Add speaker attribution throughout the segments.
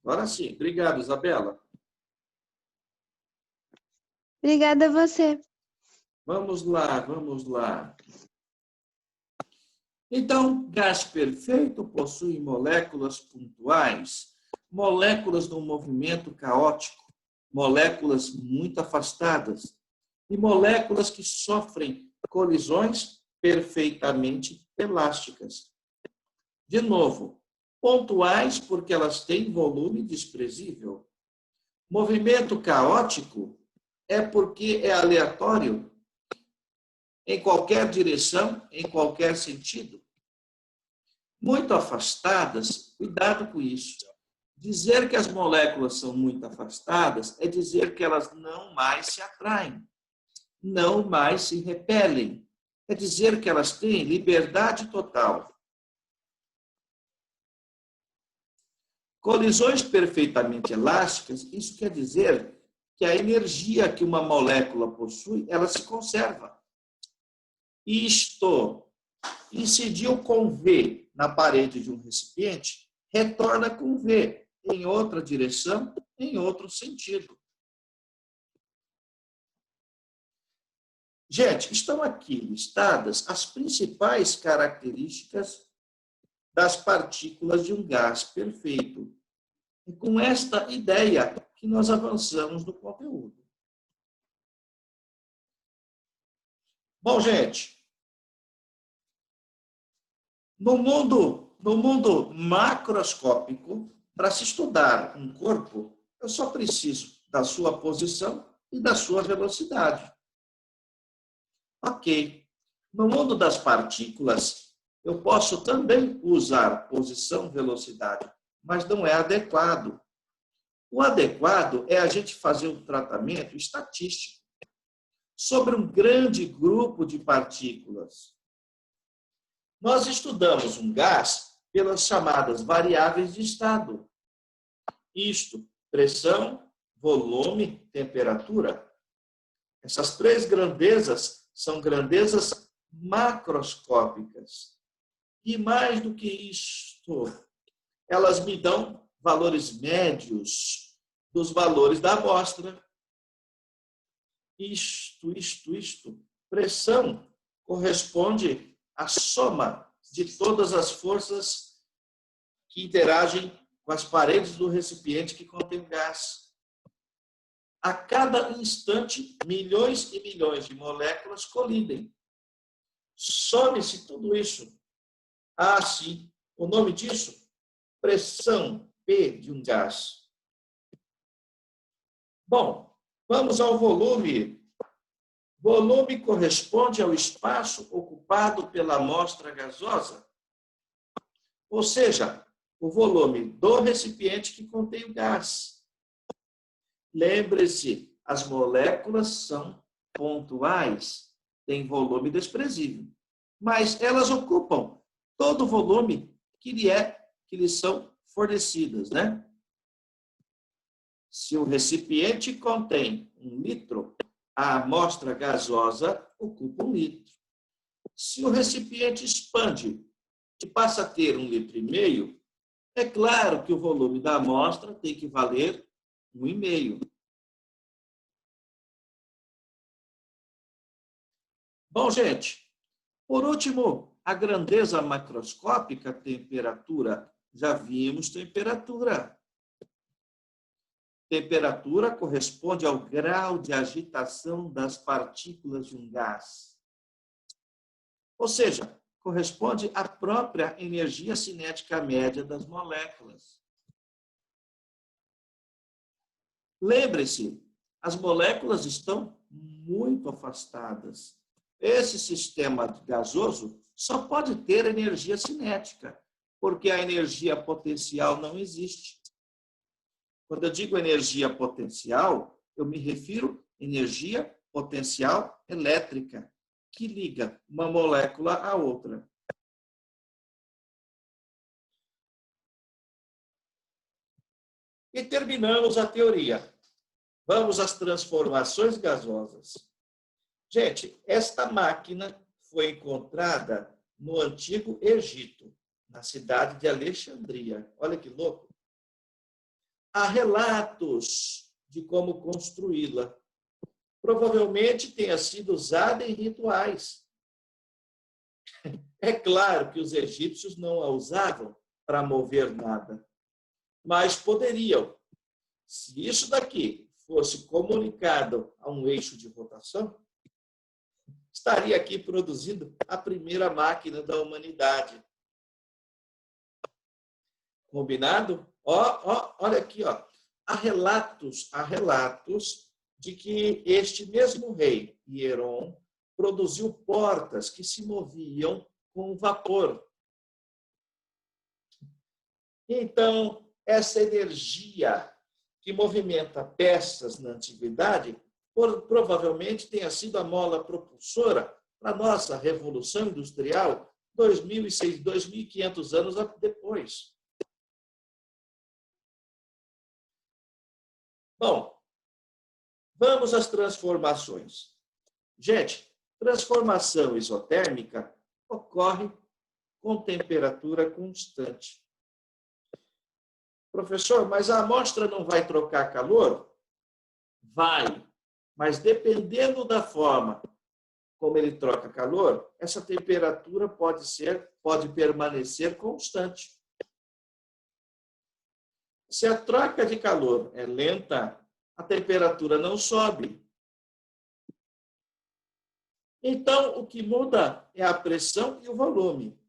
Speaker 1: Agora sim. Obrigado, Isabela.
Speaker 2: Obrigada a você.
Speaker 1: Vamos lá, vamos lá. Então, gás perfeito possui moléculas pontuais, moléculas de um movimento caótico, moléculas muito afastadas e moléculas que sofrem colisões perfeitamente elásticas. De novo, pontuais porque elas têm volume desprezível. Movimento caótico é porque é aleatório, em qualquer direção, em qualquer sentido. Muito afastadas, cuidado com isso. Dizer que as moléculas são muito afastadas é dizer que elas não mais se atraem, não mais se repelem. É dizer que elas têm liberdade total. Colisões perfeitamente elásticas, isso quer dizer que a energia que uma molécula possui, ela se conserva. Isto incidiu com V na parede de um recipiente, retorna com V em outra direção, em outro sentido. Gente, estão aqui listadas as principais características das partículas de um gás perfeito. E com esta ideia que nós avançamos no conteúdo. Bom, gente, no mundo macroscópico, para se estudar um corpo, eu só preciso da sua posição e da sua velocidade. Ok. No mundo das partículas, eu posso também usar posição, velocidade, mas não é adequado. O adequado é a gente fazer um tratamento estatístico sobre um grande grupo de partículas. Nós estudamos um gás pelas chamadas variáveis de estado. Isto, pressão, volume, temperatura. Essas três grandezas são grandezas macroscópicas. E mais do que isto, elas me dão valores médios dos valores da amostra. Isto. Pressão corresponde à soma de todas as forças que interagem com as paredes do recipiente que contém o gás. A cada instante, milhões e milhões de moléculas colidem. Some-se tudo isso. Ah, sim. O nome disso? Pressão P de um gás. Bom, vamos ao volume. Volume corresponde ao espaço ocupado pela amostra gasosa, ou seja, o volume do recipiente que contém o gás. Lembre-se, as moléculas são pontuais, têm volume desprezível, mas elas ocupam todo o volume que lhes são fornecidas, né? Se o recipiente contém 1 litro, a amostra gasosa ocupa 1 litro. Se o recipiente expande e passa a ter 1,5 litro, é claro que o volume da amostra tem que valer 1,5. Bom, gente, por último, a grandeza macroscópica, temperatura. Já vimos temperatura. Temperatura corresponde ao grau de agitação das partículas de um gás. Ou seja, corresponde à própria energia cinética média das moléculas. Lembre-se, as moléculas estão muito afastadas. Esse sistema gasoso só pode ter energia cinética, porque a energia potencial não existe. Quando eu digo energia potencial, eu me refiro à energia potencial elétrica, que liga uma molécula à outra. E terminamos a teoria. Vamos às transformações gasosas. Gente, esta máquina foi encontrada no Antigo Egito, na cidade de Alexandria. Olha que louco. há relatos de como construí-la. Provavelmente tenha sido usada em rituais. É claro que os egípcios não a usavam para mover nada, mas poderiam. Se isso daqui fosse comunicado a um eixo de rotação, estaria aqui produzindo a primeira máquina da humanidade. Combinado? Olha aqui, ó. Há relatos de que este mesmo rei, Hieron, produziu portas que se moviam com vapor. Então, essa energia que movimenta peças na antiguidade provavelmente tenha sido a mola propulsora para a nossa Revolução Industrial 2.500 anos depois. Bom, vamos às transformações. Gente, transformação isotérmica ocorre com temperatura constante. Professor, mas a amostra não vai trocar calor? Vai, mas dependendo da forma como ele troca calor, essa temperatura pode permanecer constante. Se a troca de calor é lenta, a temperatura não sobe. Então, o que muda é a pressão e o volume.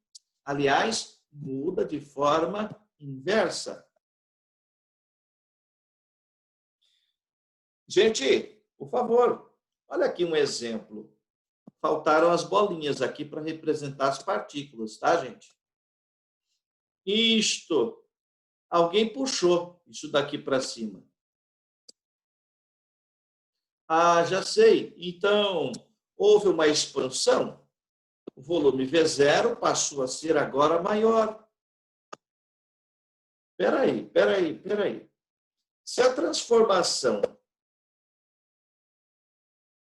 Speaker 1: Aliás, muda de forma inversa. Gente, por favor, olha aqui um exemplo. Faltaram as bolinhas aqui para representar as partículas, tá, gente? Isto. Alguém puxou isso daqui para cima. Ah, já sei. Então, houve uma expansão. O volume V0 passou a ser agora maior. Espera aí. Se a transformação,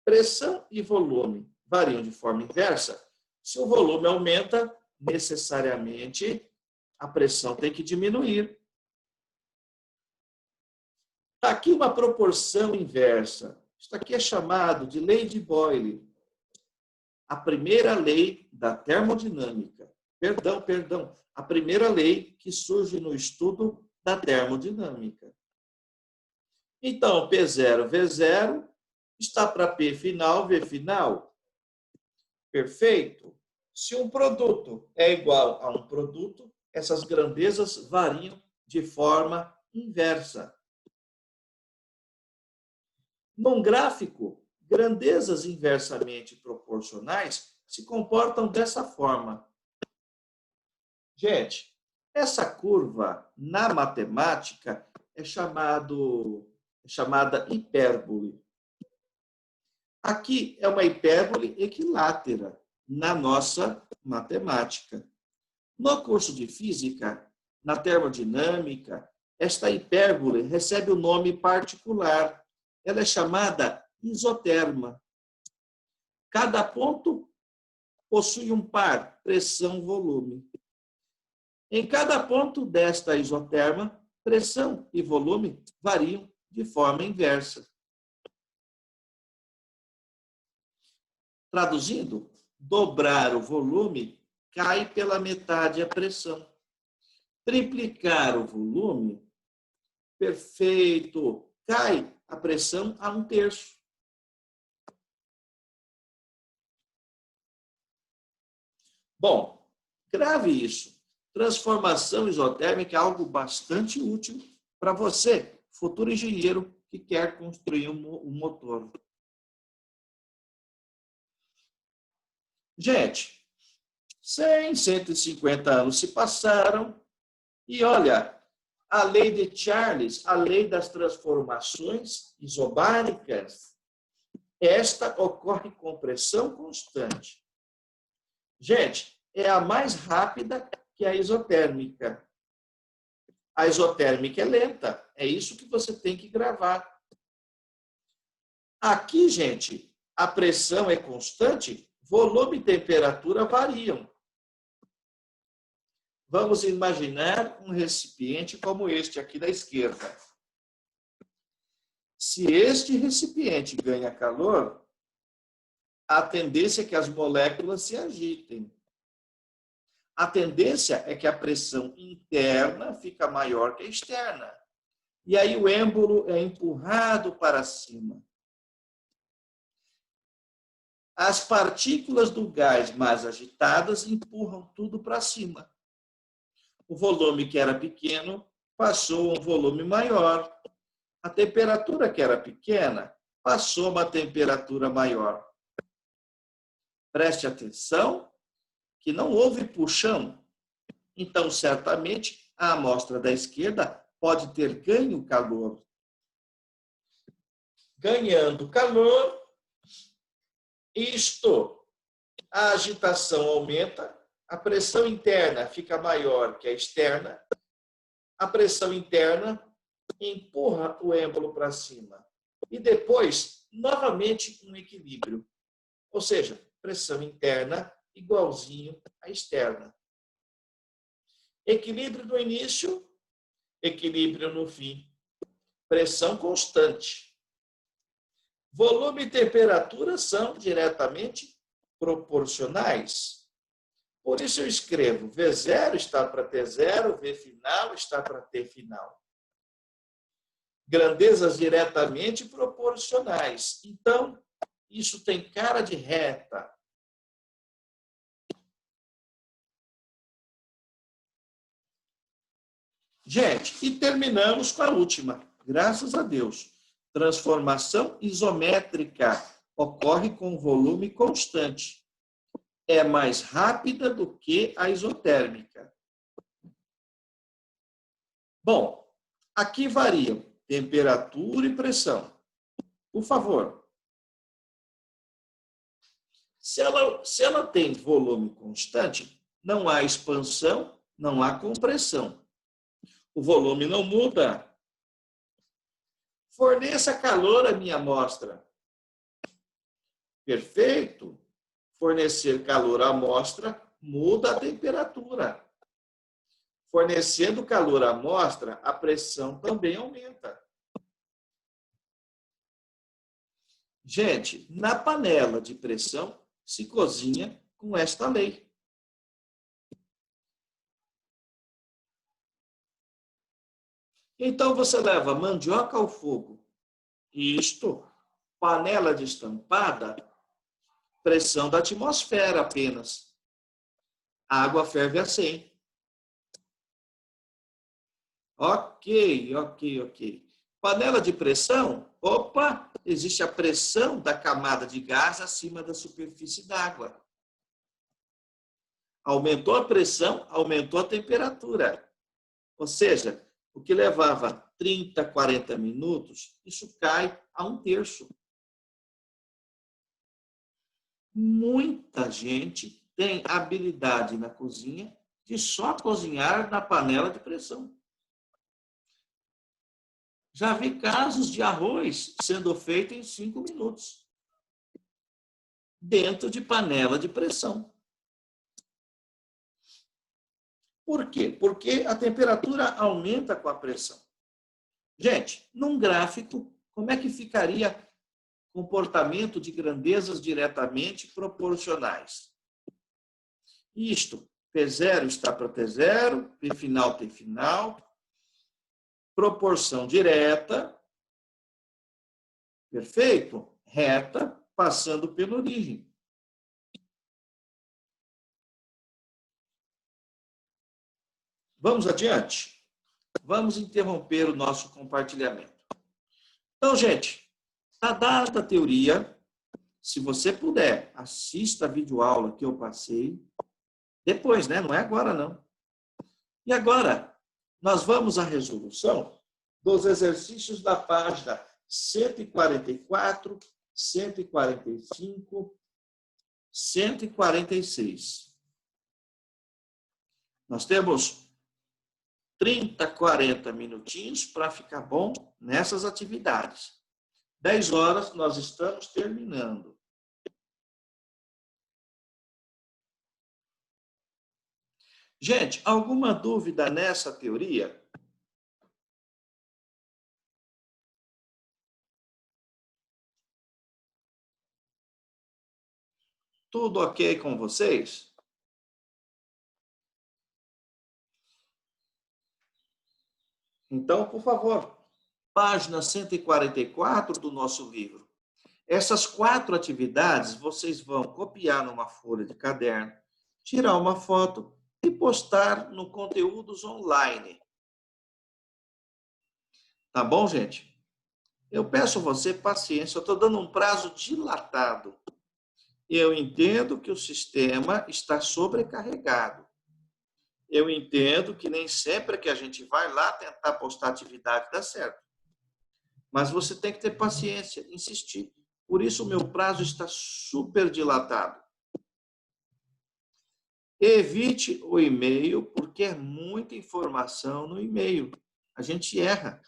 Speaker 1: pressão e volume variam de forma inversa, se o volume aumenta, necessariamente a pressão tem que diminuir. Está aqui uma proporção inversa. Isso aqui é chamado de lei de Boyle. A primeira lei da termodinâmica. Perdão. A primeira lei que surge no estudo da termodinâmica. Então, P0, V0 está para P final, V final. Perfeito? Se um produto é igual a um produto, essas grandezas variam de forma inversa. Num gráfico, grandezas inversamente proporcionais se comportam dessa forma. Gente, essa curva, na matemática, é chamada hipérbole. Aqui é uma hipérbole equilátera, na nossa matemática. No curso de física, na termodinâmica, esta hipérbole recebe o nome particular. Ela é chamada isoterma. Cada ponto possui um par, pressão-volume. Em cada ponto desta isoterma, pressão e volume variam de forma inversa. Traduzindo, dobrar o volume cai pela metade a pressão. Triplicar o volume, perfeito, cai a pressão a 1/3. Bom, grave isso. Transformação isotérmica é algo bastante útil para você, futuro engenheiro que quer construir um motor. Gente, 100, 150 anos se passaram e olha, a lei de Charles, a lei das transformações isobáricas, esta ocorre com pressão constante. Gente, é a mais rápida que a isotérmica. A isotérmica é lenta, é isso que você tem que gravar. Aqui, gente, a pressão é constante, volume e temperatura variam. Vamos imaginar um recipiente como este aqui da esquerda. Se este recipiente ganha calor, a tendência é que as moléculas se agitem. A tendência é que a pressão interna fica maior que a externa. E aí o êmbolo é empurrado para cima. As partículas do gás mais agitadas empurram tudo para cima. O volume que era pequeno passou a um volume maior. A temperatura que era pequena passou a uma temperatura maior. Preste atenção que não houve puxão. Então, certamente, a amostra da esquerda pode ter ganho calor. Ganhando calor, a agitação aumenta, a pressão interna fica maior que a externa, a pressão interna empurra o êmbolo para cima. E depois, novamente, um equilíbrio. Ou seja, pressão interna igualzinho à externa. Equilíbrio no início, equilíbrio no fim. Pressão constante. Volume e temperatura são diretamente proporcionais. Por isso eu escrevo V0 está para T0, V final está para T final. Grandezas diretamente proporcionais. Então, isso tem cara de reta. Gente, e terminamos com a última. Graças a Deus. Transformação isométrica ocorre com volume constante. É mais rápida do que a isotérmica. Bom, aqui variam temperatura e pressão. Por favor. Se ela tem volume constante, não há expansão, não há compressão. O volume não muda. Forneça calor à minha amostra. Perfeito. Fornecer calor à amostra muda a temperatura. Fornecendo calor à amostra, a pressão também aumenta. Gente, na panela de pressão se cozinha com esta lei. Então, você leva mandioca ao fogo. Panela destampada, pressão da atmosfera apenas. A água ferve a 100. Ok. Panela de pressão, existe a pressão da camada de gás acima da superfície d'água. Aumentou a pressão, aumentou a temperatura. Ou seja, o que levava 30, 40 minutos, isso cai a 1/3. Muita gente tem habilidade na cozinha de só cozinhar na panela de pressão. Já vi casos de arroz sendo feito em 5 minutos, dentro de panela de pressão. Por quê? Porque a temperatura aumenta com a pressão. Gente, num gráfico, como é que ficaria comportamento de grandezas diretamente proporcionais? P0 está para T0, P final, T final, proporção direta, perfeito? Reta, passando pela origem. Vamos adiante? Vamos interromper o nosso compartilhamento. Então, gente, está dada a teoria. Se você puder, assista a videoaula que eu passei. Depois, né? Não é agora, não. E agora, nós vamos à resolução dos exercícios da página 144, 145, 146. Nós temos 30, 40 minutinhos para ficar bom nessas atividades. 10 horas nós estamos terminando. Gente, alguma dúvida nessa teoria? Tudo ok com vocês? Então, por favor, página 144 do nosso livro. Essas 4 atividades vocês vão copiar numa folha de caderno, tirar uma foto e postar no Conteúdos Online. Tá bom, gente? Eu peço a você paciência, eu estou dando um prazo dilatado. Eu entendo que o sistema está sobrecarregado. Eu entendo que nem sempre que a gente vai lá tentar postar atividade dá certo. Mas você tem que ter paciência, insistir. Por isso o meu prazo está super dilatado. Evite o e-mail, porque é muita informação no e-mail. A gente erra.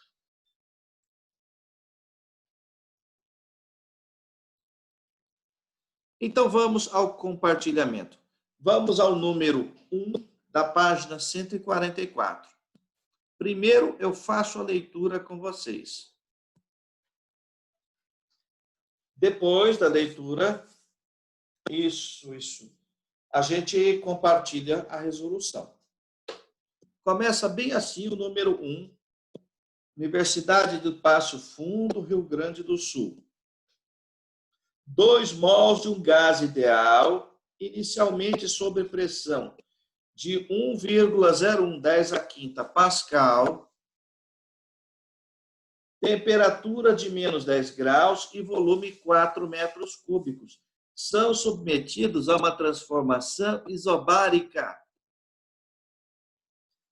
Speaker 1: Então, vamos ao compartilhamento. Vamos ao número 1 da página 144. Primeiro, eu faço a leitura com vocês. Depois da leitura, isso, a gente compartilha a resolução. Começa bem assim o número 1, Universidade do Passo Fundo, Rio Grande do Sul. 2 mols de um gás ideal, inicialmente sob pressão de 1,0110 a quinta pascal, temperatura de menos 10 graus e volume 4 metros cúbicos. São submetidos a uma transformação isobárica,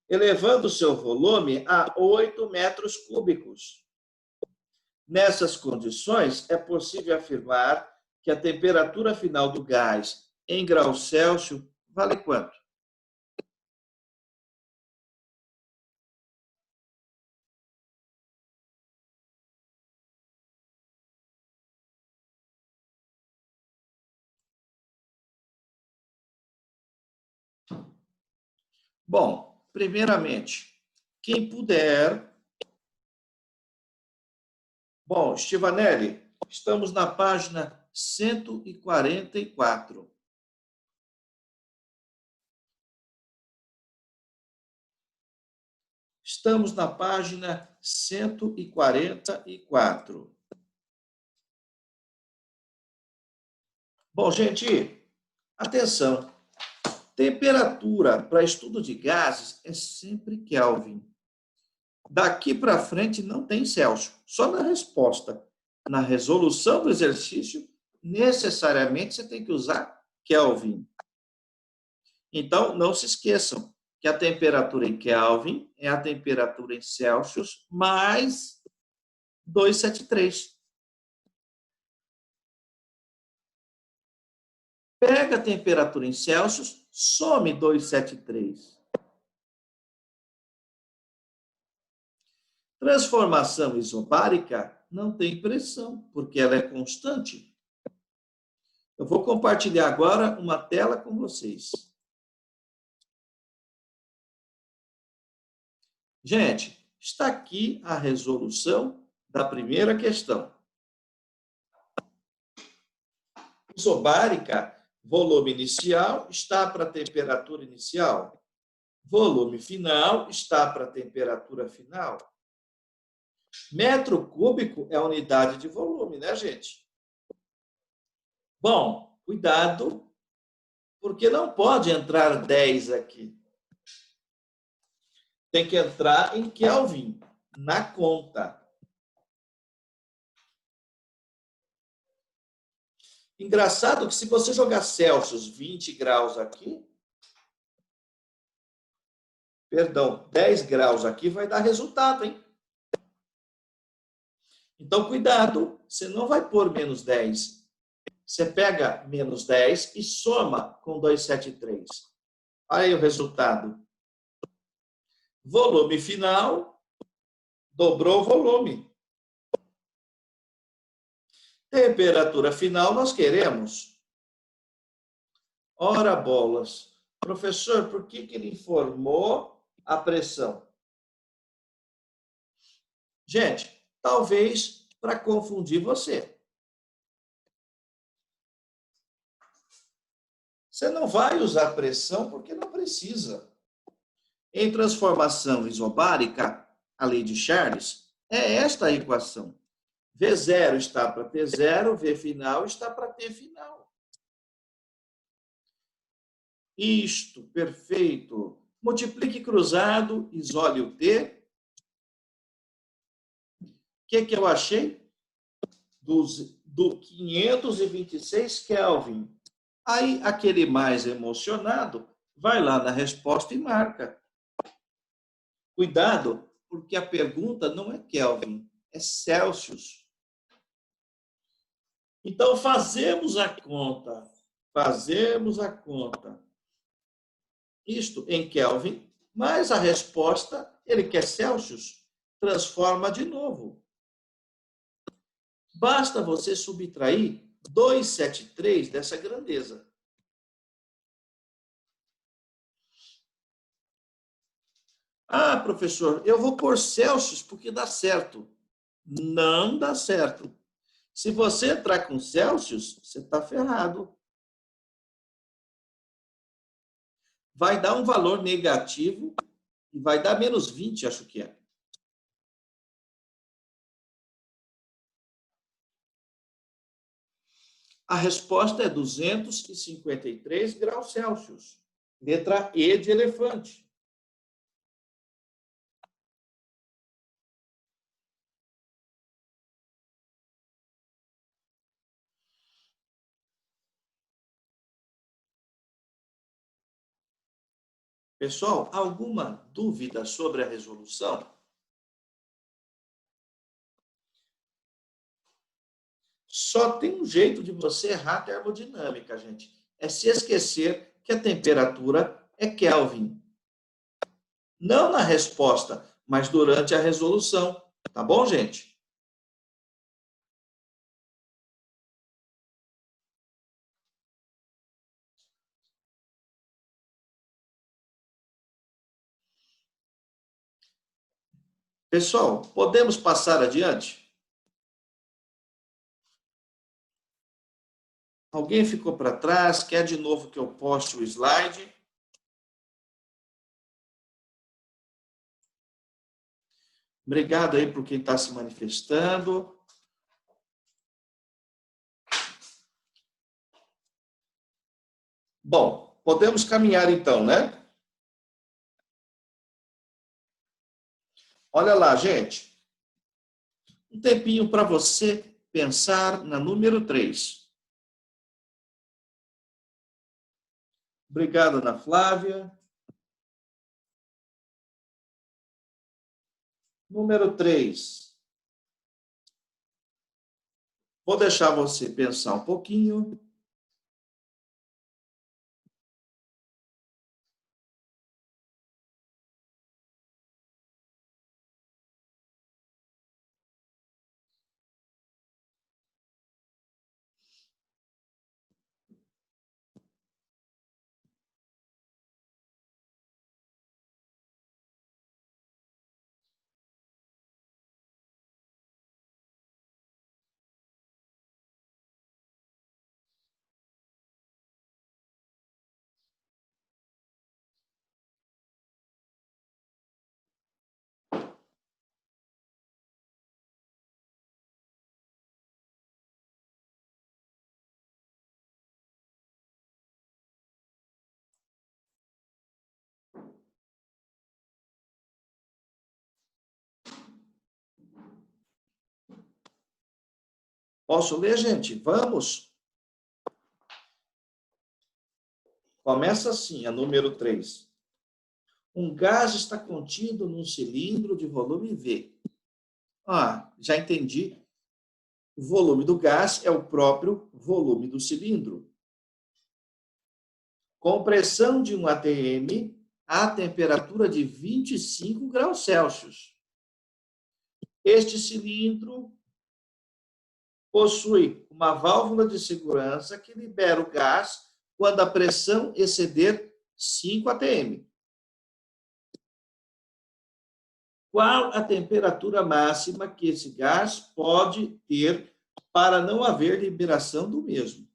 Speaker 1: elevando seu volume a 8 metros cúbicos. Nessas condições, é possível afirmar que a temperatura final do gás em graus Celsius vale quanto? Bom, primeiramente, quem puder... Bom, Stivanelli, estamos na página 144. Estamos na página 144. Bom, gente, atenção. Temperatura para estudo de gases é sempre Kelvin. Daqui para frente não tem Celsius, só na resposta. Na resolução do exercício, necessariamente você tem que usar Kelvin. Então, não se esqueçam que a temperatura em Kelvin é a temperatura em Celsius mais 273. Pega a temperatura em Celsius, some 273. Transformação isobárica não tem pressão, porque ela é constante. Eu vou compartilhar agora uma tela com vocês. Gente, está aqui a resolução da primeira questão. Isobárica, volume inicial está para a temperatura inicial. Volume final está para a temperatura final. Metro cúbico é a unidade de volume, né, gente? Bom, cuidado, porque não pode entrar 10 aqui. Tem que entrar em Kelvin, na conta. Engraçado que se você jogar Celsius 20 graus aqui, perdão, 10 graus aqui, vai dar resultado, hein? Então, cuidado, você não vai pôr menos 10. Você pega menos 10 e soma com 273. Olha aí o resultado. Volume final, dobrou o volume. Temperatura final, nós queremos. Ora bolas. Professor, por que ele informou a pressão? Gente, talvez para confundir você. Você não vai usar pressão porque não precisa. Em transformação isobárica, a lei de Charles, é esta a equação. V0 está para T0, V final está para T final. Isto, perfeito. Multiplique cruzado, isole o T. O que eu achei? Do 526 Kelvin. Aí, aquele mais emocionado vai lá na resposta e marca. Cuidado, porque a pergunta não é Kelvin, é Celsius. Então, fazemos a conta. Isto em Kelvin, mas a resposta, ele quer Celsius, transforma de novo. Basta você subtrair 273 dessa grandeza. Ah, professor, eu vou pôr Celsius porque dá certo. Não dá certo. Se você entrar com Celsius, você está ferrado. Vai dar um valor negativo e vai dar menos 20, acho que é. A resposta é 253 graus Celsius. Letra E de elefante. Pessoal, alguma dúvida sobre a resolução? Só tem um jeito de você errar a termodinâmica, gente. É se esquecer que a temperatura é Kelvin. Não na resposta, mas durante a resolução. Tá bom, gente? Pessoal, podemos passar adiante? Alguém ficou para trás? Quer de novo que eu poste o slide? Obrigado aí por quem está se manifestando. Bom, podemos caminhar então, né? Olha lá, gente. Um tempinho para você pensar na número 3. Obrigado, Ana Flávia. Número 3. Vou deixar você pensar um pouquinho. Posso ler, gente? Vamos? Começa assim, a número 3. Um gás está contido num cilindro de volume V. Ah, já entendi. O volume do gás é o próprio volume do cilindro. Com pressão de 1 atm a temperatura de 25 graus Celsius. Este cilindro possui uma válvula de segurança que libera o gás quando a pressão exceder 5 atm. Qual a temperatura máxima que esse gás pode ter para não haver liberação do mesmo?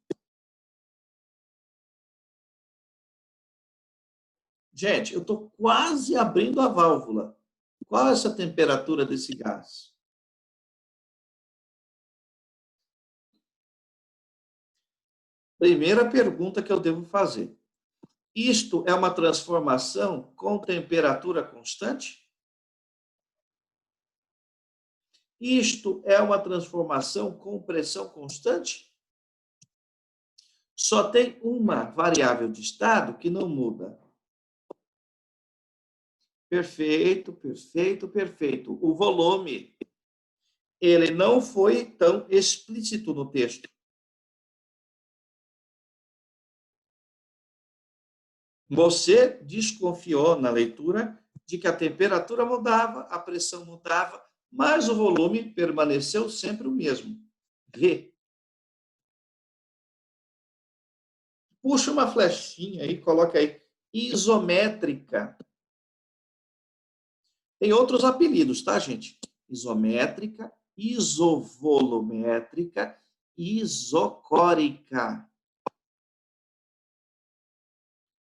Speaker 1: Gente, eu estou quase abrindo a válvula. Qual é essa temperatura desse gás? Primeira pergunta que eu devo fazer. Isto é uma transformação com temperatura constante? Isto é uma transformação com pressão constante? Só tem uma variável de estado que não muda. Perfeito, perfeito, perfeito. O volume, ele não foi tão explícito no texto. Você desconfiou na leitura de que a temperatura mudava, a pressão mudava, mas o volume permaneceu sempre o mesmo. V. Puxa uma flechinha aí, coloca aí. Isométrica. Tem outros apelidos, tá, gente? Isométrica, isovolométrica, isocórica.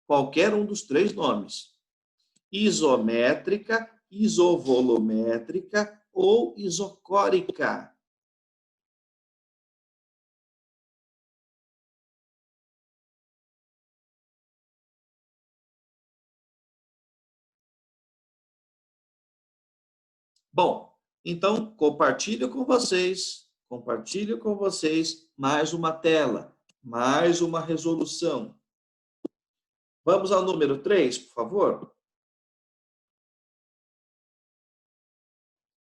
Speaker 1: Qualquer um dos três nomes. Isométrica, isovolométrica ou isocórica. Bom, então compartilho com vocês mais uma tela, mais uma resolução. Vamos ao número 3, por favor?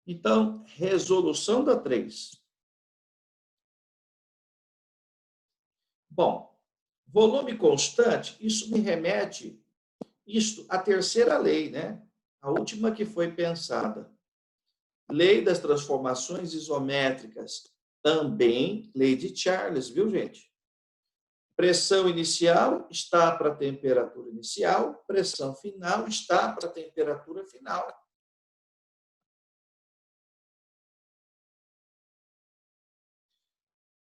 Speaker 1: Então, resolução da 3. Bom, volume constante, isso me remete à terceira lei, né? A última que foi pensada. Lei das transformações isométricas, também lei de Charles, viu, gente? Pressão inicial está para a temperatura inicial, pressão final está para a temperatura final.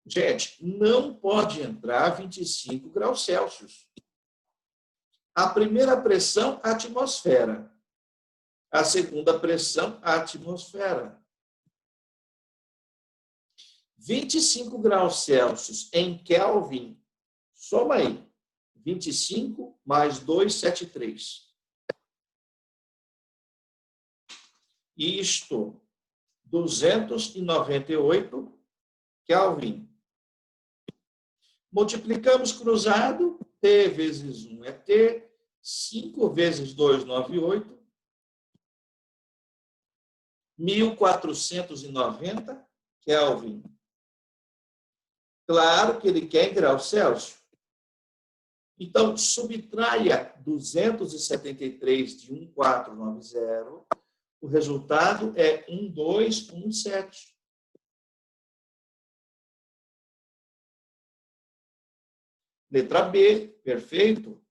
Speaker 1: Gente, não pode entrar 25 graus Celsius. A primeira pressão, a atmosfera. A segunda pressão, a atmosfera. 25 graus Celsius em Kelvin, soma aí. 25 mais 273. Isto, 298 Kelvin. Multiplicamos cruzado, T vezes 1 é T, 5 vezes 2, 98, 1490 Kelvin. Claro que ele quer em graus Celsius. Então, subtraia 273 de 1490, o resultado é 1217. Letra B, perfeito.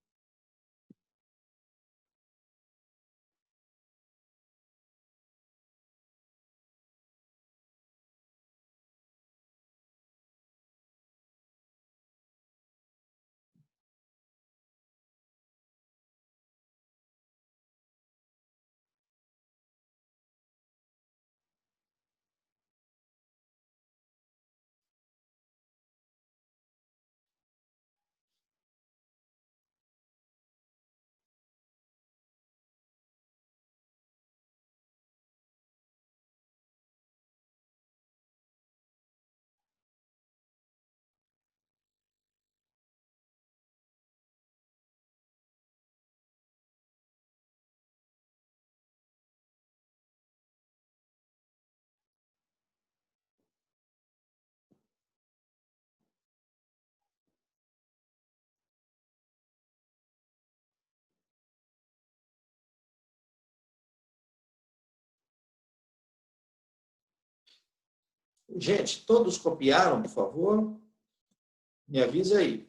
Speaker 1: Gente, todos copiaram, por favor? Me avisa aí.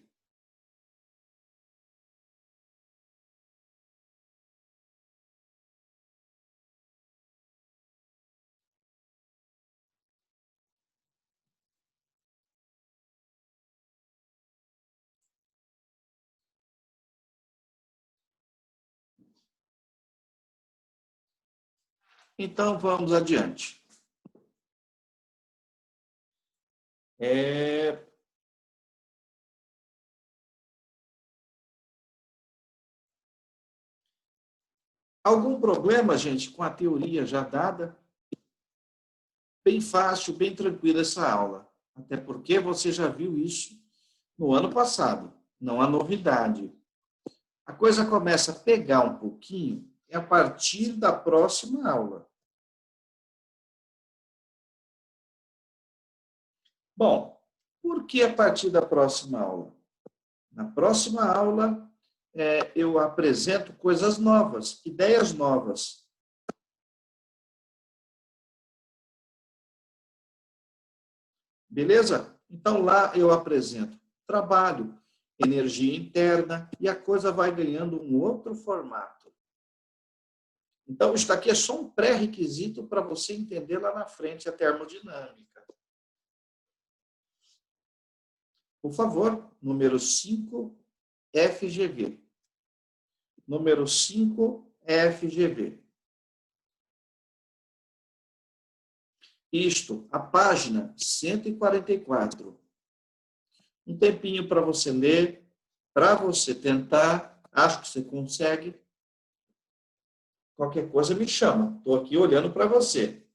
Speaker 1: Então, vamos adiante. Algum problema, gente, com a teoria já dada? Bem fácil, bem tranquila essa aula. Até porque você já viu isso no ano passado. Não há novidade. A coisa começa a pegar um pouquinho a partir da próxima aula. Bom, por que a partir da próxima aula? Na próxima aula, eu apresento coisas novas, ideias novas. Beleza? Então, lá eu apresento trabalho, energia interna, e a coisa vai ganhando um outro formato. Então, isso aqui é só um pré-requisito para você entender lá na frente a termodinâmica. Por favor, número 5, FGV. Número 5, FGV. Isto, a página 144. Um tempinho para você ler, para você tentar. Acho que você consegue. Qualquer coisa me chama. Estou aqui olhando para você.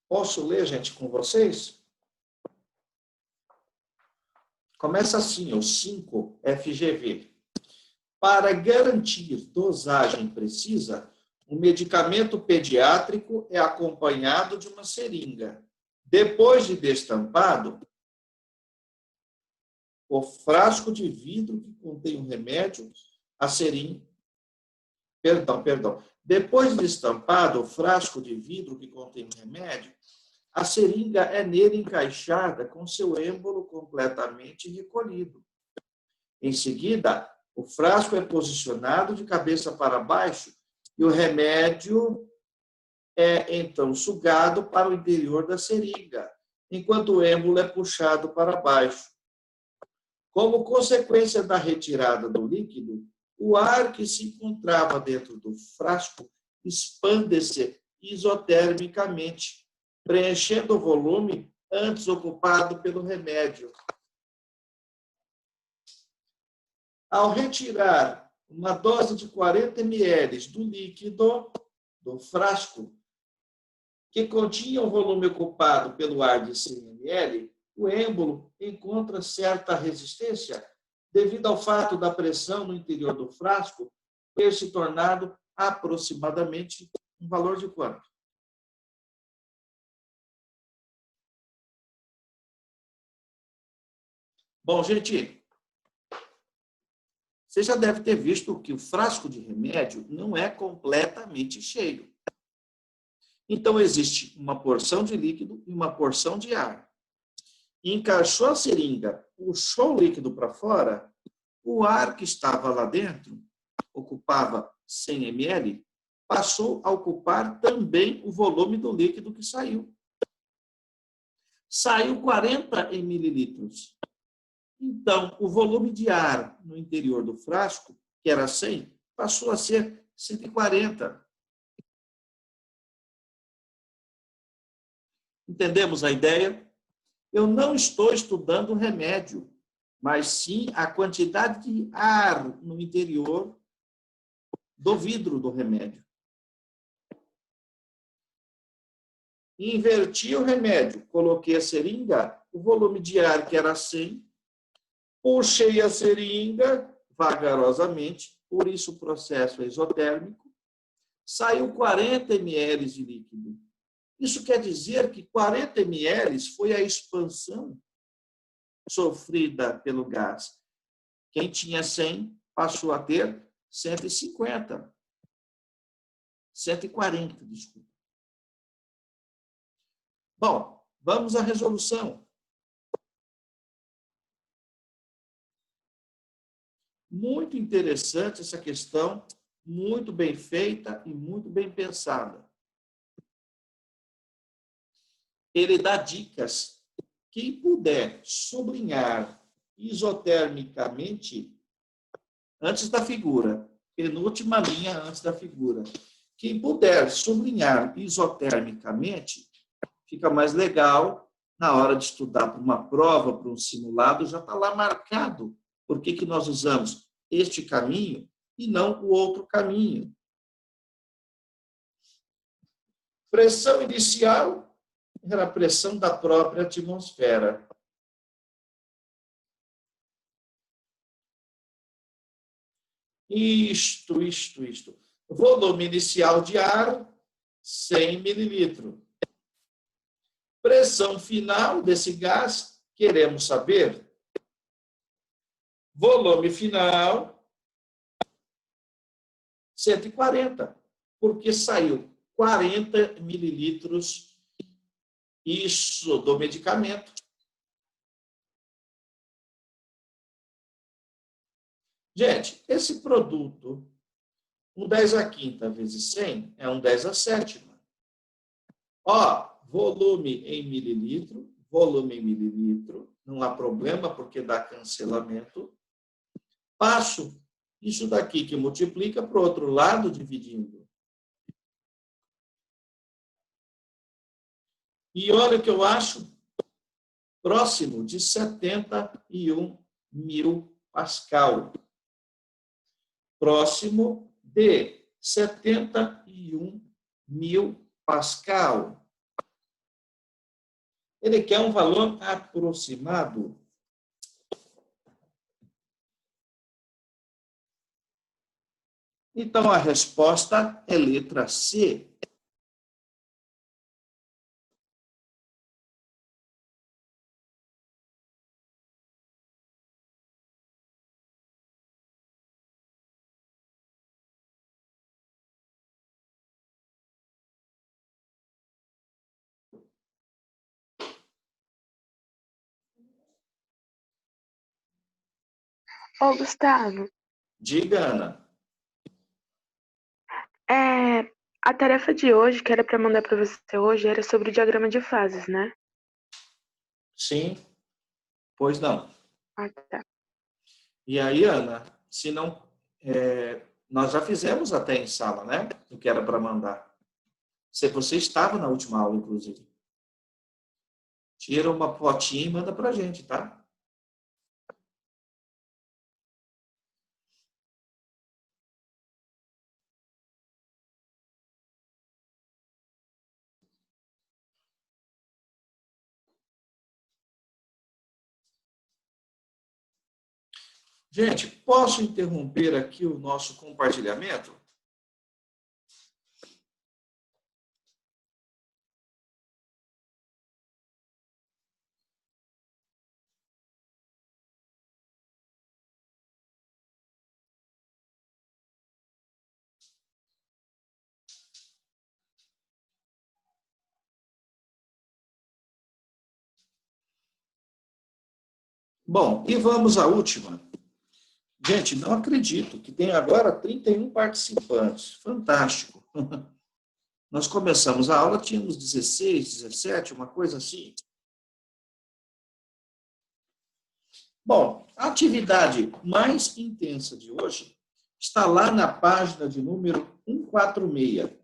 Speaker 1: Posso ler, gente, com vocês? Começa assim, o 5 FGV. Para garantir dosagem precisa, o medicamento pediátrico é acompanhado de uma seringa. Depois de destampado, o frasco de vidro que contém o remédio, a seringa. Perdão. Depois de destampado o frasco de vidro que contém o remédio, a seringa é nele encaixada com seu êmbolo completamente recolhido. Em seguida, o frasco é posicionado de cabeça para baixo e o remédio é, então, sugado para o interior da seringa, enquanto o êmbolo é puxado para baixo. Como consequência da retirada do líquido, o ar que se encontrava dentro do frasco expande-se isotermicamente, preenchendo o volume antes ocupado pelo remédio. Ao retirar uma dose de 40 ml do líquido do frasco, que continha o volume ocupado pelo ar de 100 ml, o êmbolo encontra certa resistência devido ao fato da pressão no interior do frasco ter se tornado aproximadamente um valor de quanto? Bom, gente, você já deve ter visto que o frasco de remédio não é completamente cheio. Então, existe uma porção de líquido e uma porção de ar. Encaixou a seringa, puxou o líquido para fora, o ar que estava lá dentro, ocupava 100 ml, passou a ocupar também o volume do líquido que saiu. Saiu 40 mililitros. Então, o volume de ar no interior do frasco, que era 100, passou a ser 140. Entendemos a ideia? Eu não estou estudando o remédio, mas sim a quantidade de ar no interior do vidro do remédio. Inverti o remédio, coloquei a seringa, o volume de ar que era 100, puxei a seringa vagarosamente, por isso o processo é isotérmico, saiu 40 ml de líquido. Isso quer dizer que 40 ml foi a expansão sofrida pelo gás. Quem tinha 100 passou a ter 150. 140, desculpa. Bom, vamos à resolução. Muito interessante essa questão, muito bem feita e muito bem pensada. Ele dá dicas. Quem puder sublinhar isotermicamente, antes da figura, penúltima linha antes da figura, quem puder sublinhar isotermicamente, fica mais legal na hora de estudar para uma prova, para um simulado, já está lá marcado por que nós usamos este caminho e não o outro caminho. Pressão inicial era a pressão da própria atmosfera. Isto. Volume inicial de ar, 100 mililitros. Pressão final desse gás, queremos saber. Volume final, 140, porque saiu 40 mililitros, isso, do medicamento. Gente, esse produto, um 10 a quinta vezes 100 é um 10 a sétima. Ó, volume em mililitro, não há problema porque dá cancelamento. Passo isso daqui que multiplica para o outro lado dividindo. E olha o que eu acho, próximo de 71 mil Pascal. Próximo de 71 mil Pascal. Ele quer um valor aproximado. Então, a resposta é letra C.
Speaker 2: Ô, Gustavo,
Speaker 1: Diga, Ana.
Speaker 2: a tarefa de hoje, que era para mandar para você hoje, era sobre o diagrama de fases, né?
Speaker 1: Sim, pois não.
Speaker 2: Ah, tá.
Speaker 1: E aí, Ana, se não... nós já fizemos até em sala, né? O que era para mandar. Se você estava na última aula, inclusive. Tira uma fotinha e manda para a gente, tá? Gente, posso interromper aqui o nosso compartilhamento? Bom, e vamos à última. Gente, não acredito que tem agora 31 participantes. Fantástico. Nós começamos a aula, tínhamos 16, 17, uma coisa assim. Bom, a atividade mais intensa de hoje está lá na página de número 146.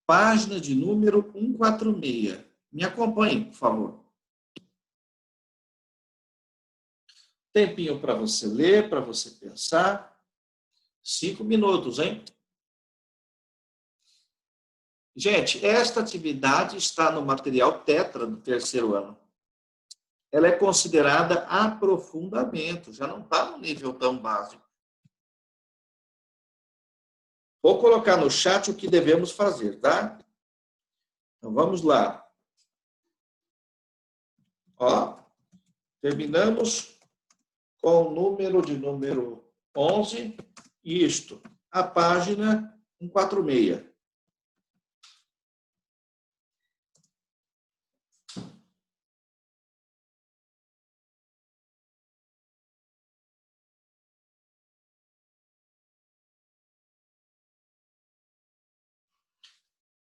Speaker 1: Página de número 146. Me acompanhe, por favor. Tempinho para você ler, para você pensar. 5 minutos, hein? Gente, esta atividade está no material Tetra do terceiro ano. Ela é considerada aprofundamento, já não está no nível tão básico. Vou colocar no chat o que devemos fazer, tá? Então, vamos lá. Ó, terminamos com o número 11, isto, a página 146.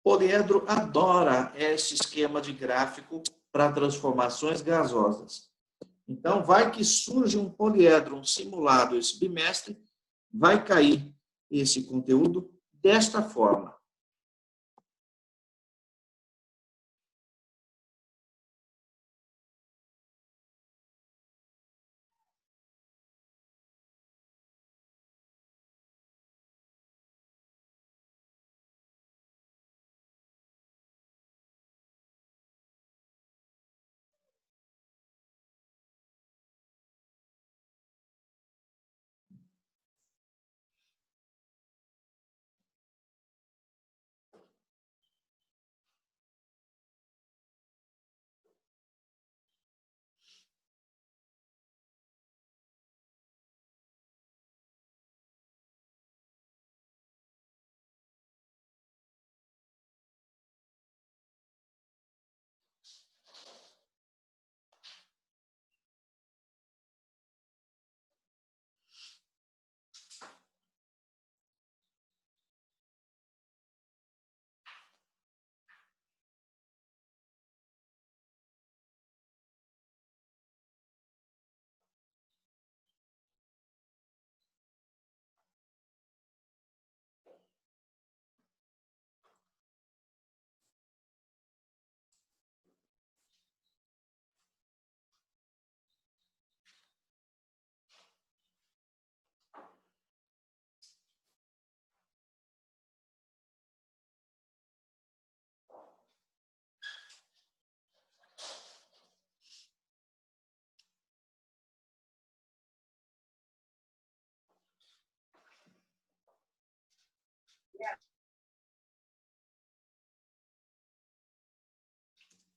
Speaker 1: Poliedro adora esse esquema de gráfico para transformações gasosas. Então, vai que surge um poliedro, um simulado esse bimestre, vai cair esse conteúdo desta forma.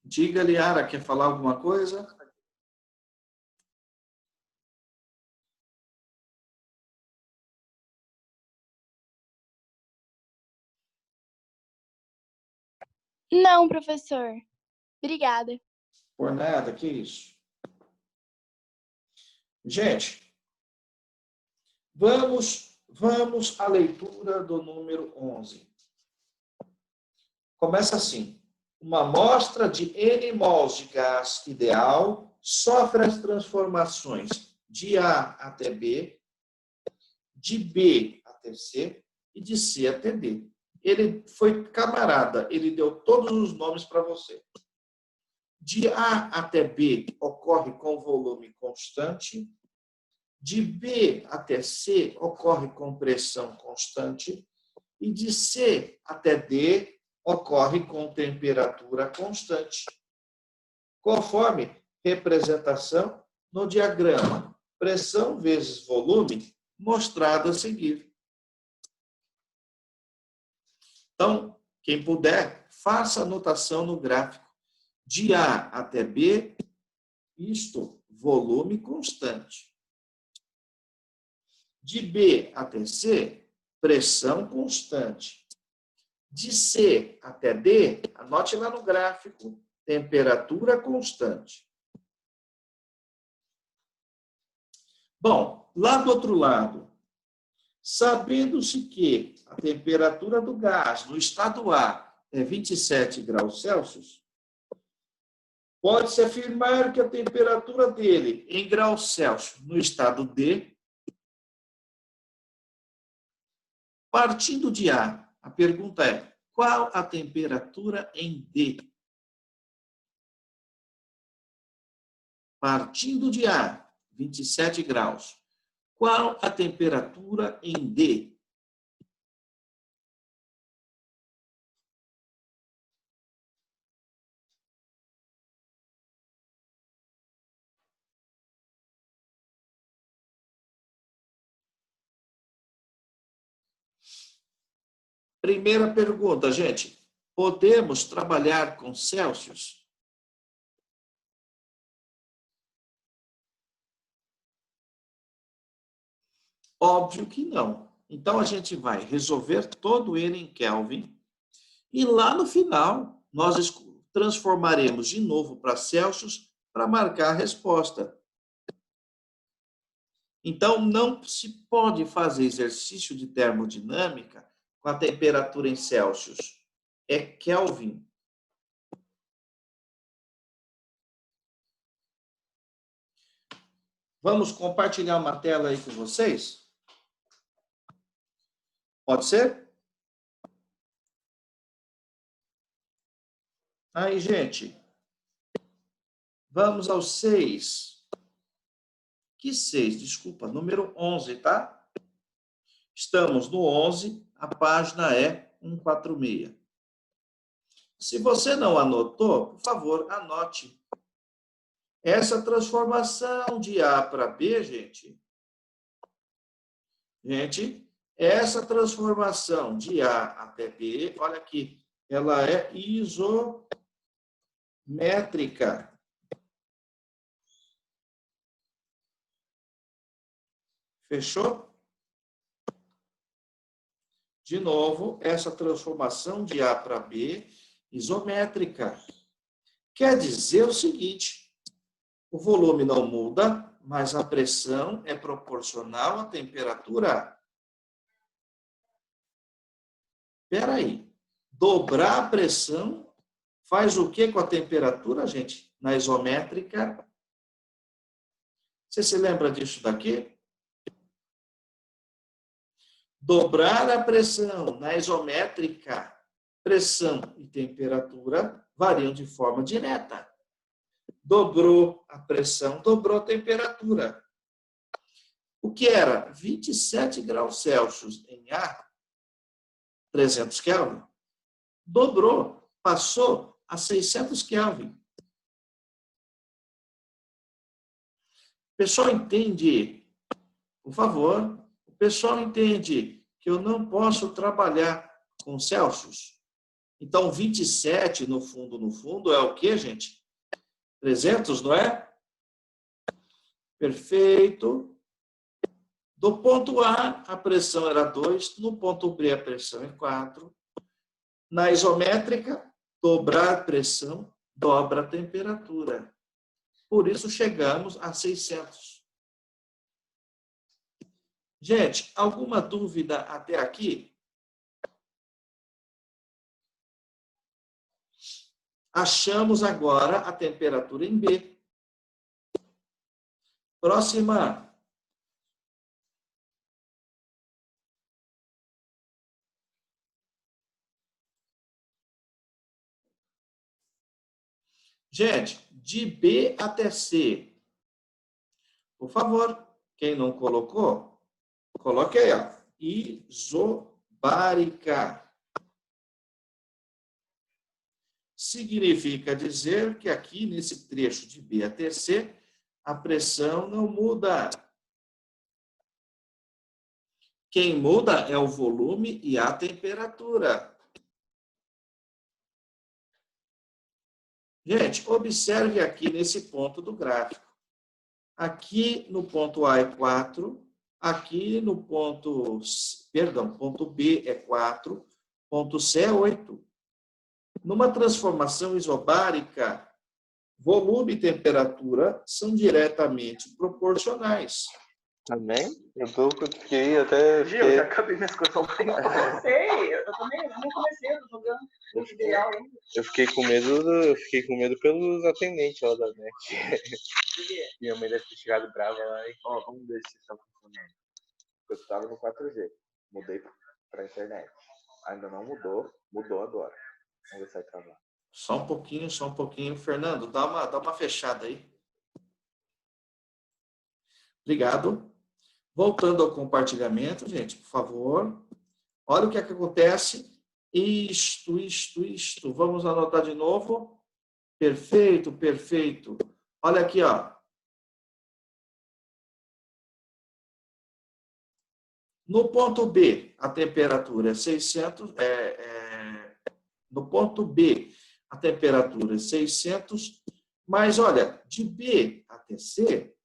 Speaker 1: Diga, Liara, quer falar alguma coisa?
Speaker 3: Não, professor. Obrigada.
Speaker 1: Por nada, que isso. Gente, vamos à leitura do número 11. Começa assim. Uma amostra de N mols de gás ideal sofre as transformações de A até B, de B até C e de C até D. Ele foi camarada, ele deu todos os nomes para você. De A até B ocorre com volume constante, de B até C ocorre com pressão constante e de C até D ocorre com temperatura constante. Conforme representação no diagrama pressão vezes volume, mostrado a seguir. Então, quem puder, faça anotação no gráfico. De A até B, isto, volume constante. De B até C, pressão constante. De C até D, anote lá no gráfico, temperatura constante. Bom, lá do outro lado, sabendo-se que a temperatura do gás no estado A é 27 graus Celsius, pode-se afirmar que a temperatura dele em graus Celsius no estado D, partindo de A, a pergunta é, qual a temperatura em D? Partindo de A, 27 graus. Qual a temperatura em D? Primeira pergunta, gente. Podemos trabalhar com Celsius? Óbvio que não. Então, a gente vai resolver todo ele em Kelvin e lá no final nós transformaremos de novo para Celsius para marcar a resposta. Então, não se pode fazer exercício de termodinâmica com a temperatura em Celsius. É Kelvin. Vamos compartilhar uma tela aí com vocês? Pode ser? Aí, gente. Vamos ao 6. Que 6? Desculpa, número 11, tá? Estamos no 11, a página é 146. Se você não anotou, por favor, anote. Essa transformação de A para B, gente, essa transformação de A até B, olha aqui, ela é isométrica. Fechou? De novo, essa transformação de A para B, isométrica. Quer dizer o seguinte, o volume não muda, mas a pressão é proporcional à temperatura. Espera aí. Dobrar a pressão faz o que com a temperatura, gente? Na isométrica. Você se lembra disso daqui? Dobrar a pressão na isométrica, pressão e temperatura variam de forma direta. Dobrou a pressão, dobrou a temperatura. O que era 27 graus Celsius em A, 300 Kelvin, dobrou, passou a 600 Kelvin. O pessoal entende, por favor, o pessoal entende que eu não posso trabalhar com Celsius. Então, 27, no fundo, é o quê, gente? 300, não é? Perfeito. Do ponto A, a pressão era 2. No ponto B, a pressão é 4. Na isométrica, dobrar a pressão, dobra a temperatura. Por isso, chegamos a 600. Gente, alguma dúvida até aqui? Achamos agora a temperatura em B. Próxima. Gente, de B até C. Por favor, quem não colocou, coloque aí, ó. Isobárica. Significa dizer que aqui, nesse trecho de B até C, a pressão não muda. Quem muda é o volume e a temperatura. Gente, observe aqui nesse ponto do gráfico. Aqui no ponto A é 4, aqui no ponto B é 4, ponto C é 8. Numa transformação isobárica, volume e temperatura são diretamente proporcionais.
Speaker 4: Também? Eu fiquei até...
Speaker 5: Gil, já acabei minhas coisas há um tempo. Eu sei, eu também não comecei, eu tô jogando no ideal ainda.
Speaker 4: Eu fiquei com medo pelos atendentes lá da NET. Minha mãe deve ter chegado brava lá e...
Speaker 5: Ó, vamos ver se está funcionando. Eu estava no 4G, mudei para a internet. Ainda não mudou, mudou agora. Vamos ver se vai travar.
Speaker 1: Só um pouquinho. Fernando, dá uma fechada aí. Obrigado. Voltando ao compartilhamento, gente, por favor. Olha o que é que acontece. Isto. Vamos anotar de novo. Perfeito. Olha aqui, ó. No ponto B, a temperatura é 600. No ponto B, a temperatura é 600. Mas, olha, de B até C,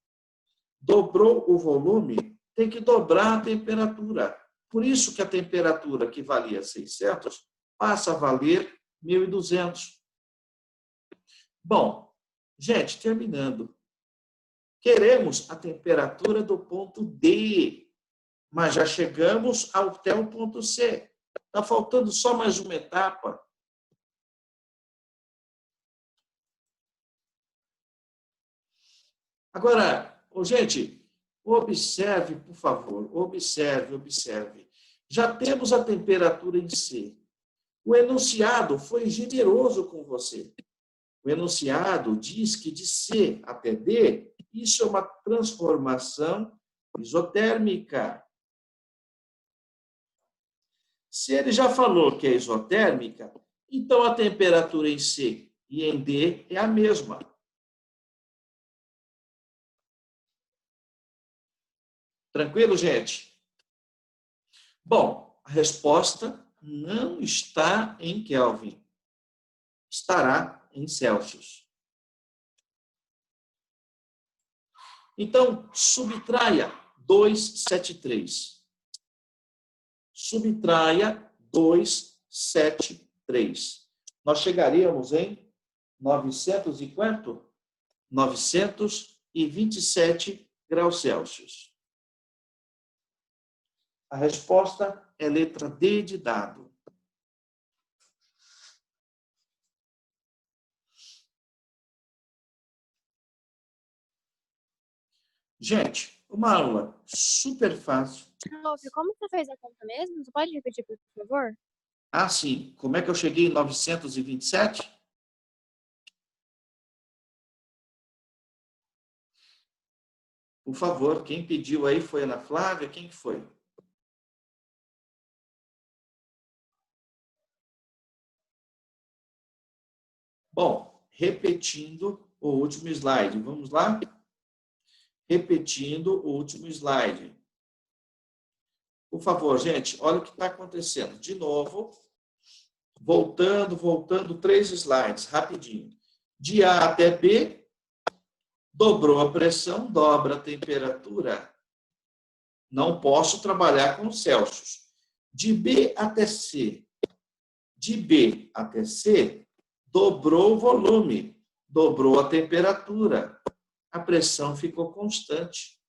Speaker 1: dobrou o volume, tem que dobrar a temperatura. Por isso que a temperatura que valia 600 passa a valer 1.200. Bom, gente, terminando. Queremos a temperatura do ponto D, mas já chegamos até o ponto C. Está faltando só mais uma etapa. Agora, gente, observe, por favor, observe. Já temos a temperatura em C. O enunciado foi generoso com você. O enunciado diz que de C até D, isso é uma transformação isotérmica. Se ele já falou que é isotérmica, então a temperatura em C e em D é a mesma. Tranquilo, gente? Bom, a resposta não está em Kelvin. Estará em Celsius. Então, subtraia 273. Subtraia 273. Nós chegaríamos em 900 e quanto? 927 graus Celsius. A resposta é letra D de dado. Gente, uma aula super fácil.
Speaker 3: Prof, como você fez a conta mesmo? Você pode repetir, por favor?
Speaker 1: Ah, sim. Como é que eu cheguei em 927? Por favor, quem pediu aí foi a Ana Flávia? Quem que foi? Bom, repetindo o último slide. Vamos lá? Repetindo o último slide. Por favor, gente, olha o que está acontecendo. De novo, voltando 3 slides, rapidinho. De A até B, dobrou a pressão, dobra a temperatura. Não posso trabalhar com Celsius. De B até C, dobrou o volume, dobrou a temperatura. A pressão ficou constante.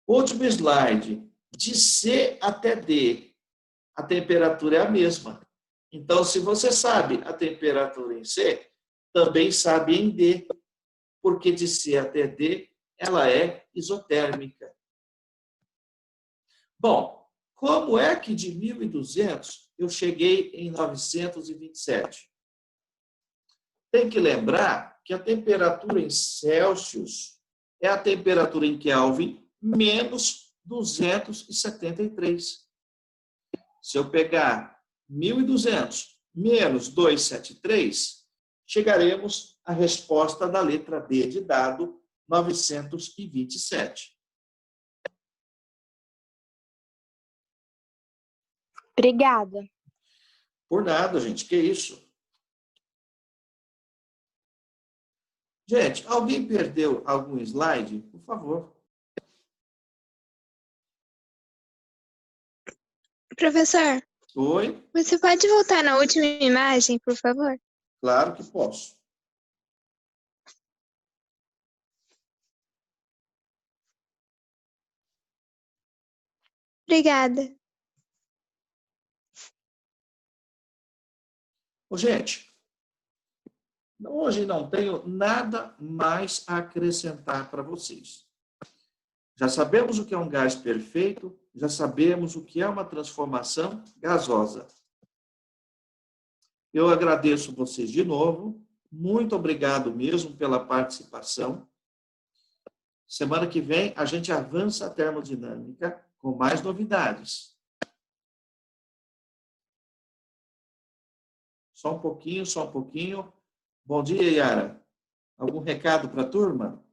Speaker 1: Último slide. De C até D, a temperatura é a mesma. Então, se você sabe a temperatura em C, também sabe em D, porque de C até D ela é isotérmica. Bom, como é que de 1.200 eu cheguei em 927? Tem que lembrar que a temperatura em Celsius é a temperatura em Kelvin menos 273. Se eu pegar 1.200 menos 273, chegaremos à resposta da letra D de dado 927.
Speaker 3: Obrigada.
Speaker 1: Por nada, gente, que isso? Gente, alguém perdeu algum slide? Por favor.
Speaker 6: Professor,
Speaker 1: Oi?
Speaker 6: você pode voltar na última imagem, por favor?
Speaker 1: Claro que posso.
Speaker 6: Obrigada.
Speaker 1: Ô, gente, hoje não tenho nada mais a acrescentar para vocês. Já sabemos o que é um gás perfeito, já sabemos o que é uma transformação gasosa. Eu agradeço vocês de novo. Muito obrigado mesmo pela participação. Semana que vem a gente avança a termodinâmica com mais novidades. Só um pouquinho, só um pouquinho. Bom dia, Yara. Algum recado para a turma?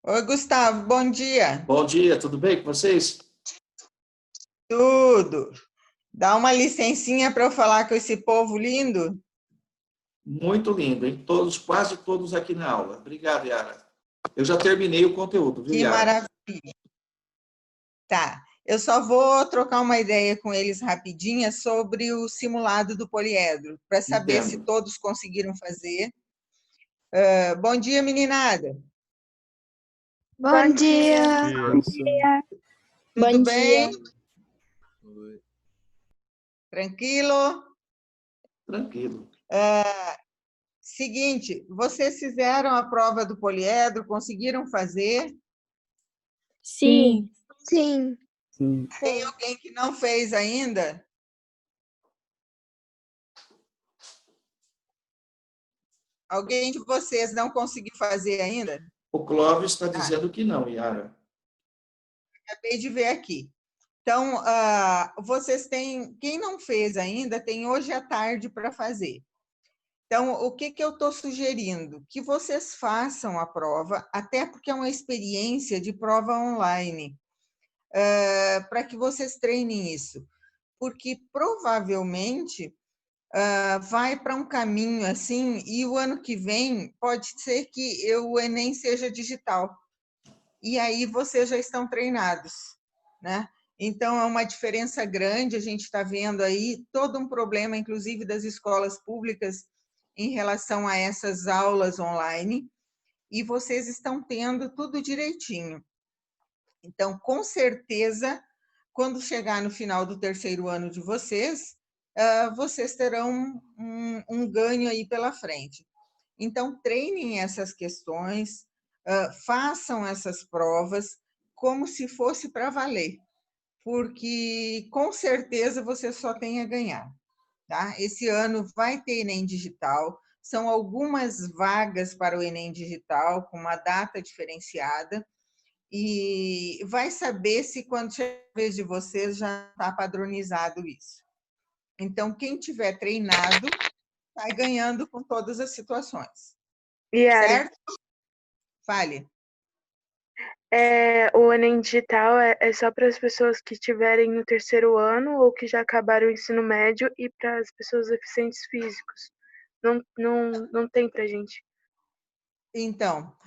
Speaker 7: Oi, Gustavo, bom dia.
Speaker 1: Bom dia, tudo bem com vocês?
Speaker 7: Tudo. Dá uma licencinha para eu falar com esse povo lindo?
Speaker 1: Muito lindo, hein? Todos, quase todos aqui na aula. Obrigado, Yara. Eu já terminei o conteúdo, viu,
Speaker 7: Que
Speaker 1: Yara?
Speaker 7: maravilha. Tá, eu só vou trocar uma ideia com eles rapidinha sobre o simulado do poliedro, para saber se
Speaker 1: Entendo.
Speaker 7: todos conseguiram fazer. Bom dia, meninada.
Speaker 6: Bom dia.
Speaker 7: Tudo
Speaker 3: Bom
Speaker 7: bem?
Speaker 3: dia.
Speaker 7: Tranquilo?
Speaker 1: Tranquilo.
Speaker 7: Seguinte, vocês fizeram a prova do poliedro, conseguiram fazer?
Speaker 3: Sim.
Speaker 6: Sim.
Speaker 7: Tem alguém que não fez ainda? Alguém de vocês não conseguiu fazer ainda?
Speaker 1: O Clóvis está dizendo que não, Yara.
Speaker 7: Acabei de ver aqui. Então, vocês têm, quem não fez ainda, tem hoje à tarde para fazer. Então, o que eu estou sugerindo? Que vocês façam a prova, até porque é uma experiência de prova online, para que vocês treinem isso. Porque provavelmente vai para um caminho assim, e o ano que vem pode ser que o Enem seja digital. E aí vocês já estão treinados, né? Então, é uma diferença grande, a gente está vendo aí todo um problema, inclusive das escolas públicas, em relação a essas aulas online, e vocês estão tendo tudo direitinho. Então, com certeza, quando chegar no final do terceiro ano de vocês, vocês terão um ganho aí pela frente. Então, treinem essas questões, façam essas provas como se fosse para valer, porque com certeza você só tem a ganhar. Tá? Esse ano vai ter Enem Digital, são algumas vagas para o Enem Digital, com uma data diferenciada, e vai saber se quando chegar a vez de vocês já está padronizado isso. Então, quem tiver treinado, vai ganhando com todas as situações.
Speaker 2: Yara,
Speaker 7: Certo? Fale.
Speaker 2: o Enem Digital é só para as pessoas que estiverem no terceiro ano ou que já acabaram o ensino médio e para as pessoas deficientes físicos. Não tem para gente.
Speaker 7: Então,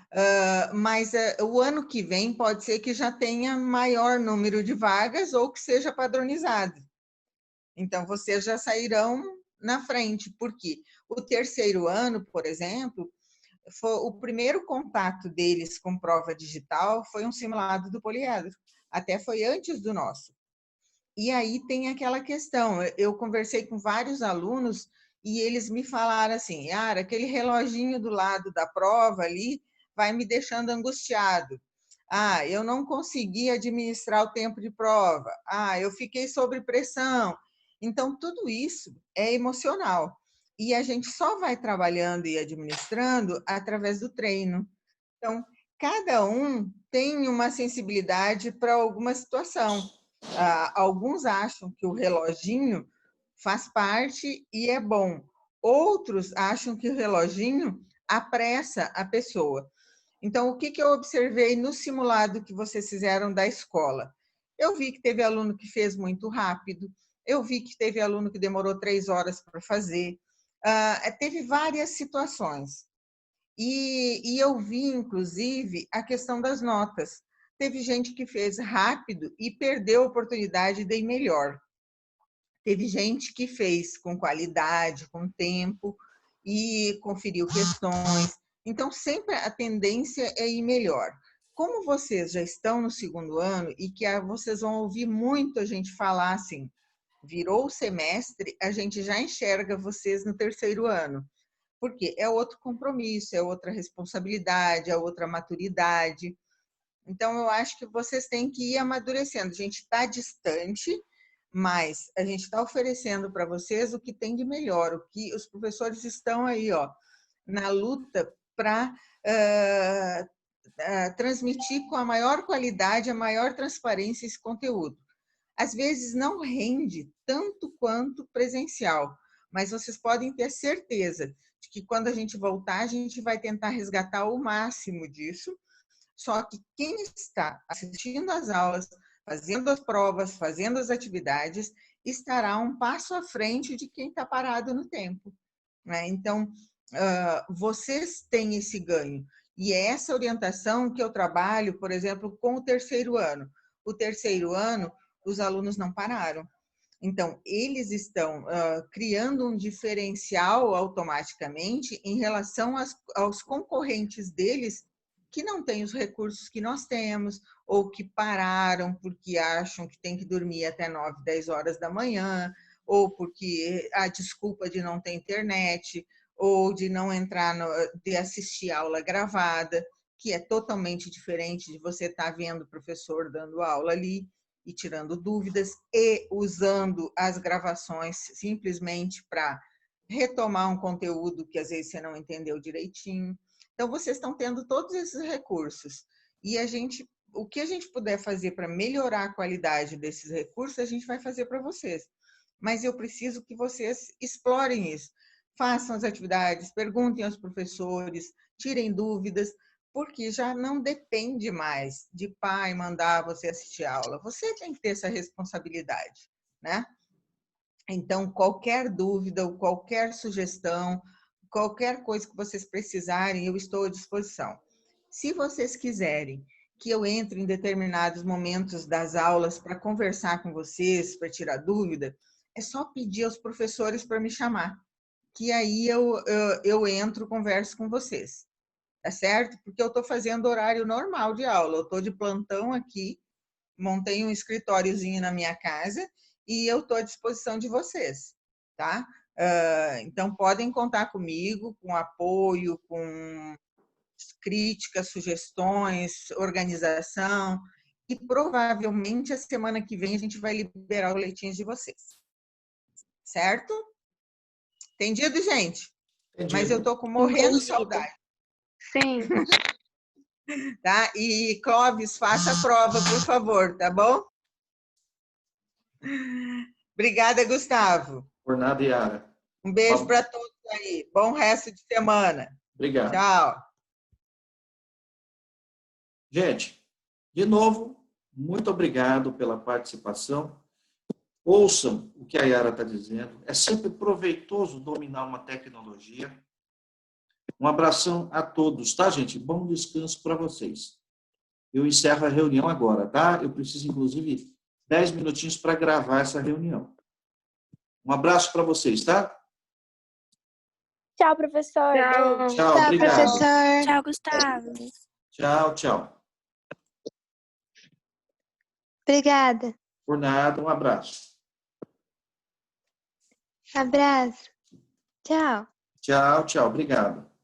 Speaker 7: mas o ano que vem pode ser que já tenha maior número de vagas ou que seja padronizado. Então, vocês já sairão na frente, porque o terceiro ano, por exemplo, o primeiro contato deles com prova digital foi um simulado do poliedro, até foi antes do nosso. E aí tem aquela questão, eu conversei com vários alunos e eles me falaram assim, Yara, aquele reloginho do lado da prova ali vai me deixando angustiado. Ah, eu não consegui administrar o tempo de prova. Ah, eu fiquei sob pressão. Então, tudo isso é emocional. E a gente só vai trabalhando e administrando através do treino. Então, cada um tem uma sensibilidade para alguma situação. Alguns acham que o reloginho faz parte e é bom. Outros acham que o reloginho apressa a pessoa. Então, o que eu observei no simulado que vocês fizeram da escola? Eu vi que teve aluno que fez muito rápido, eu vi que teve aluno que demorou 3 horas para fazer, teve várias situações. E eu vi, inclusive, a questão das notas. Teve gente que fez rápido e perdeu a oportunidade de ir melhor. Teve gente que fez com qualidade, com tempo e conferiu questões. Então, sempre a tendência é ir melhor. Como vocês já estão no segundo ano e que vocês vão ouvir muito a gente falar assim, virou o semestre, a gente já enxerga vocês no terceiro ano. Porque é outro compromisso, é outra responsabilidade, é outra maturidade. Então, eu acho que vocês têm que ir amadurecendo. A gente está distante, mas a gente está oferecendo para vocês o que tem de melhor, o que os professores estão aí, ó, na luta para transmitir com a maior qualidade, a maior transparência esse conteúdo. Às vezes não rende tanto quanto presencial, mas vocês podem ter certeza de que quando a gente voltar, a gente vai tentar resgatar o máximo disso. Só que quem está assistindo às aulas, fazendo as provas, fazendo as atividades, estará um passo à frente de quem está parado no tempo, né? Então, vocês têm esse ganho. E é essa orientação que eu trabalho, por exemplo, com o terceiro ano. O terceiro ano, os alunos não pararam. Então, eles estão criando um diferencial automaticamente em relação aos concorrentes deles que não têm os recursos que nós temos, ou que pararam porque acham que tem que dormir até 9, 10 horas da manhã, ou porque a desculpa de não ter internet, ou de não entrar, de assistir aula gravada, que é totalmente diferente de você estar vendo o professor dando aula ali e tirando dúvidas e usando as gravações simplesmente para retomar um conteúdo que às vezes você não entendeu direitinho. Então, vocês estão tendo todos esses recursos. E o que a gente puder fazer para melhorar a qualidade desses recursos, a gente vai fazer para vocês. Mas eu preciso que vocês explorem isso. Façam as atividades, perguntem aos professores, tirem dúvidas, porque já não depende mais de pai mandar você assistir a aula. Você tem que ter essa responsabilidade, né? Então, qualquer dúvida ou qualquer sugestão, qualquer coisa que vocês precisarem, eu estou à disposição. Se vocês quiserem que eu entre em determinados momentos das aulas para conversar com vocês, para tirar dúvida, é só pedir aos professores para me chamar, que aí eu entro, converso com vocês, tá certo? Porque eu estou fazendo horário normal de aula, eu estou de plantão aqui, montei um escritóriozinho na minha casa e eu estou à disposição de vocês, tá? Então, podem contar comigo, com apoio, com críticas, sugestões, organização, e provavelmente a semana que vem a gente vai liberar o leitinho de vocês. Certo? Entendido, gente?
Speaker 1: Entendido.
Speaker 7: Mas eu estou morrendo de saudade.
Speaker 2: Sim.
Speaker 7: Tá? E, Clóvis, faça a prova, por favor, tá bom? Obrigada, Gustavo.
Speaker 1: Por nada, Yara.
Speaker 7: Um beijo para todos aí. Bom resto de semana.
Speaker 1: Obrigado.
Speaker 7: Tchau.
Speaker 1: Gente, de novo, muito obrigado pela participação. Ouçam o que a Yara está dizendo. É sempre proveitoso dominar uma tecnologia. Um abração a todos, tá, gente? Bom descanso para vocês. Eu encerro a reunião agora, tá? Eu preciso, inclusive, 10 minutinhos para gravar essa reunião. Um abraço para vocês, tá?
Speaker 3: Tchau, professor.
Speaker 2: Tchau.
Speaker 1: Tchau, obrigado.
Speaker 6: professor.
Speaker 3: Tchau, Gustavo.
Speaker 1: Tchau, tchau.
Speaker 6: Obrigada.
Speaker 1: Por nada, um abraço.
Speaker 6: Abraço. Tchau.
Speaker 1: Tchau, tchau. Obrigado.